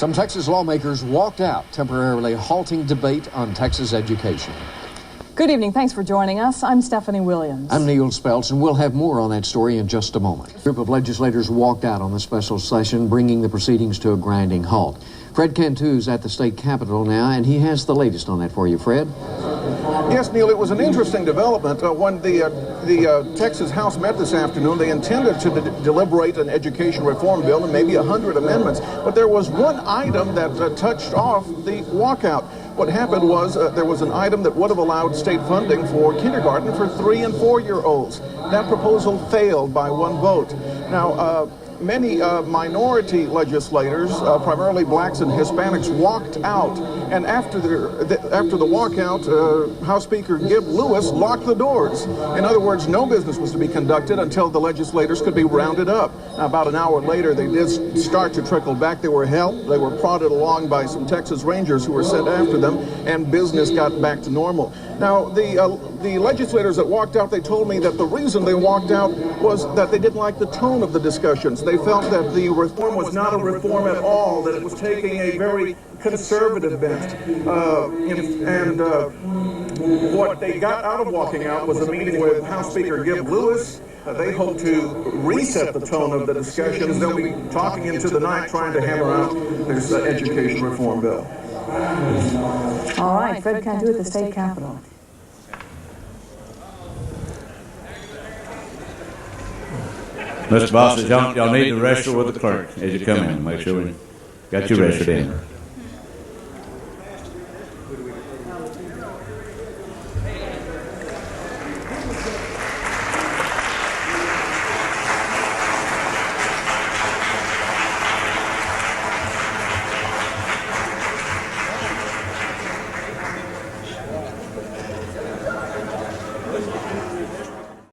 Some Texas lawmakers walked out, temporarily halting debate on Texas education. Good evening. Thanks for joining us. I'm Stephanie Williams. I'm Neil Speltz, and we'll have more on that story in just a moment. A group of legislators walked out on the special session, bringing the proceedings to a grinding halt. Fred Cantu's at the state capitol now, and he has the latest on that for you. Fred? Yes, Neil, it was an interesting development. When the Texas House met this afternoon, they intended to deliberate an education reform bill and maybe 100 amendments, but there was one item that touched off the walkout. What happened was there was an item that would have allowed state funding for kindergarten for 3- and 4-year-olds. That proposal failed by one vote. Now, many minority legislators, primarily blacks and Hispanics, walked out. And after the walkout, House Speaker Gib Lewis locked the doors. In other words, no business was to be conducted until the legislators could be rounded up. Now, about an hour later, they did start to trickle back. They were helped. They were prodded along by some Texas Rangers who were sent after them, and business got back to normal. Now, the legislators that walked out, they told me that the reason they walked out was that they didn't like the tone of the discussions. They felt that the reform was not a reform at all, that it was taking a very conservative bent. What they got out of walking out was a meeting with House Speaker Gib Lewis. They hope to reset the tone of the discussions. They'll be talking into the night, trying to hammer out this education reform bill. All right, Fred Cantu at the state capitol. Mr. Boss, y'all need to register with the clerk as you come in. Make sure we got you registered in.